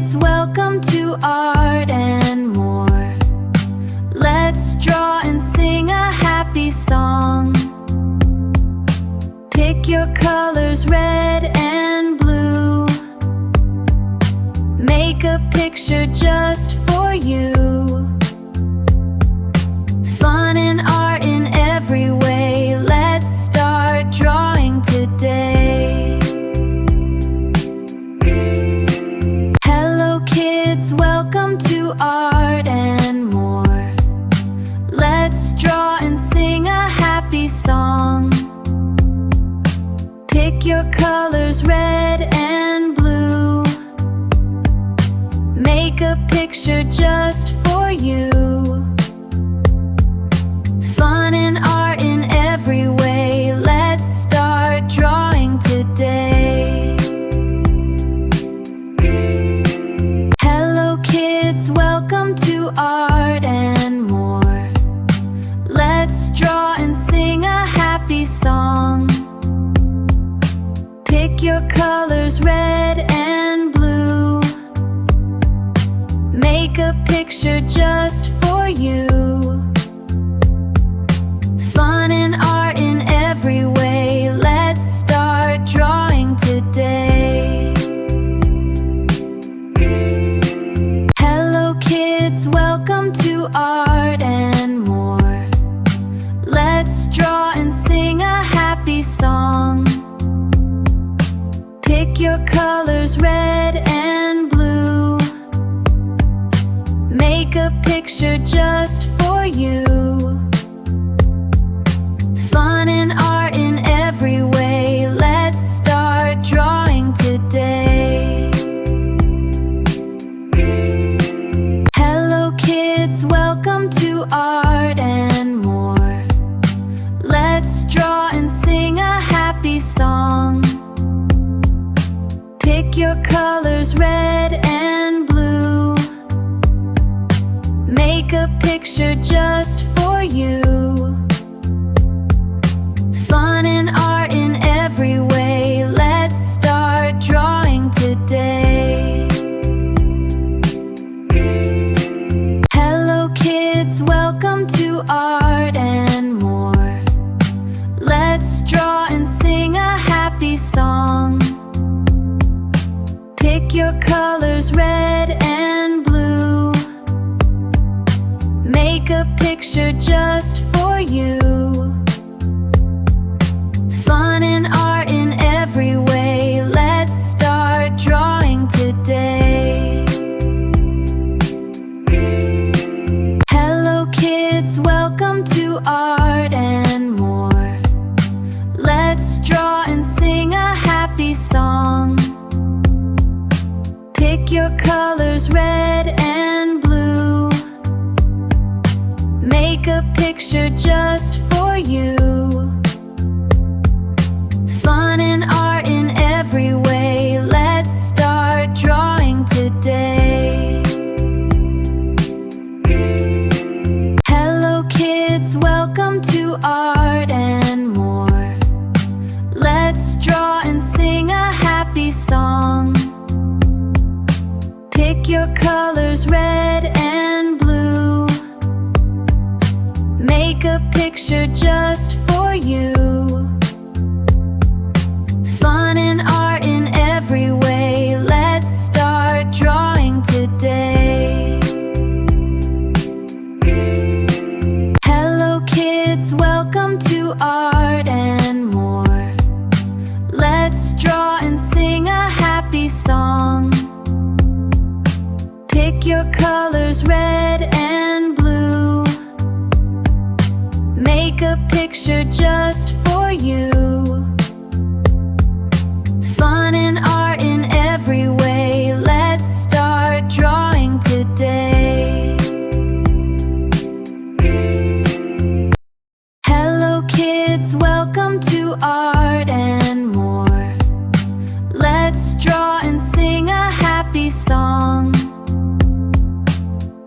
kids, welcome to Art and More. Let's draw and sing a happy song. Pick your colors, red and blue. Make a picture just for you. Fun and art in every way. Let's start drawing today. Hello kids, welcome to Art and More. Let's draw and sing a happy song. Pick your colors, red and blue. Make a picture just for you. Fun and art in every way. Let's start drawing today. Hello kids, welcome to Art and More. Let's draw and sing a happy song. Pick your colors, red and blue. Make a picture just for you. Fun and art in every way. Let's start drawing today. Hello kids, welcome to Art and More. Let's draw and sing a happy song. Pick your colors, red and blue. Make a picture just for you. Fun and art in every way. Let's start drawing today. Hello kids, welcome to Art and More. Let's draw and sing a happy song. Pick your colors, red and blue. Make a picture just for you. Fun and art in every way. Let's start drawing today. Hello kids, welcome to Art and More. Let's draw and sing a happy song. Pick your colors, red and blue. Make a picture just for you. Fun and art in every way. Let's start drawing today. Hello kids, welcome to Art and More. Let's draw and sing a happy song. Pick your colors, red and blue. Make a picture just for you. Fun and art in every way. Let's start drawing today. Hello kids, welcome to Art and More. Let's draw and sing a happy song. Pick your colors, red and blue. Make a picture just for you. Fun and art in every way. Let's start drawing today. Hello kids, welcome to Art and More. Let's draw and sing a happy song. Pick your colors, red and blue. Make a picture just for you. Fun and art in every way. Let's start drawing today. Hello kids, welcome to Art and More. Let's draw and sing a happy song. Pick your colors, red and blue. Make a picture just for you. Fun and art in every way. Let's start drawing today. Hello kids, welcome to Art and More. Let's draw and sing a happy song. Pick your colors, red and blue. Make a picture just for you. Fun and art in every way. Let's start drawing today. Hello kids, welcome to Art and More. Let's draw and sing a happy song. Pick your colors, red and blue. Make a picture just for you. Fun and art in every way. Let's start drawing today. Hello kids, welcome to Art and More. Let's draw and sing a happy song. Pick your colors, red and blue. Make a picture just for you. Fun and art in every way. Let's start drawing today. Hello kids, welcome to Art and More. Let's draw and sing a happy song.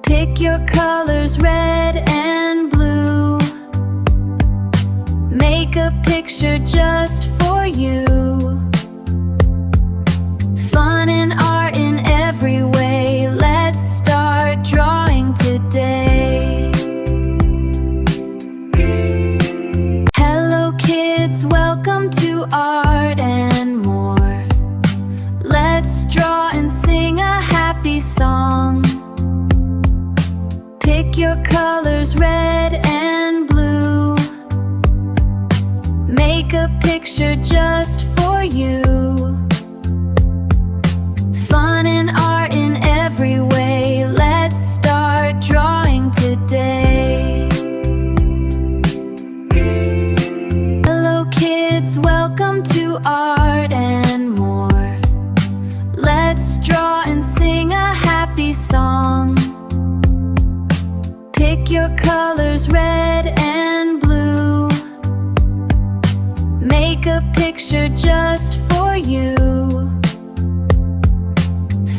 Pick your colors, red and blue. Make a picture just for you. Fun and art in every way. Let's draw and sing a happy song. Pick your colors, red and blue. Make a picture just for you. Fun and art in every way. Let's start drawing today. Hello kids, welcome to Art and More. Let's draw and sing a happy song. Pick your colors, red and blue. Make a picture just for you.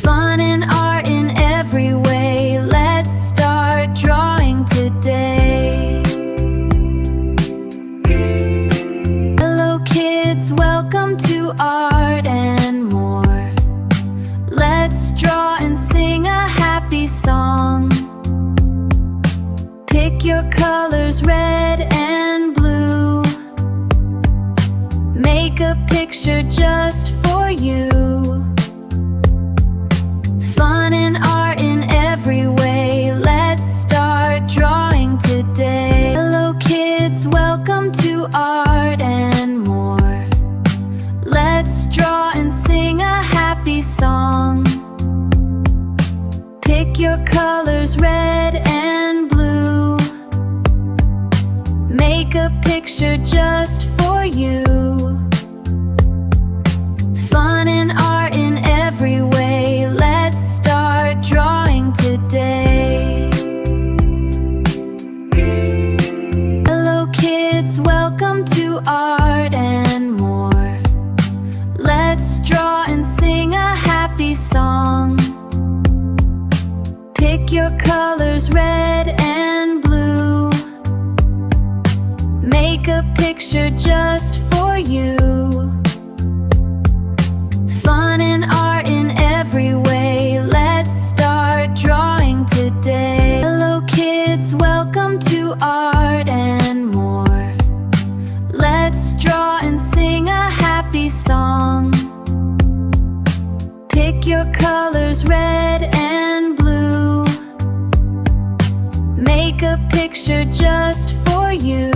Fun and art in every way. Let's start drawing today. Hello kids, welcome to Art and More. Let's draw and sing a happy song. Pick your colors, red and blue. Make a picture just for you. Fun and art in every way. Let's start drawing today. Hello kids, welcome to Art and More. Let's draw and sing a happy song. Pick your colors, red and blue. Make a picture just for you. Fun and art in every way. Let's start drawing today. Hello kids, welcome to Art and More. Let's draw and sing a happy song. Pick your colors, red and blue. Make a picture just for you. Fun and art in every way. Let's start drawing today. Hello kids, welcome to Art and More. Let's draw and sing a happy song. Pick your colors, red and blue. Make a picture just for you.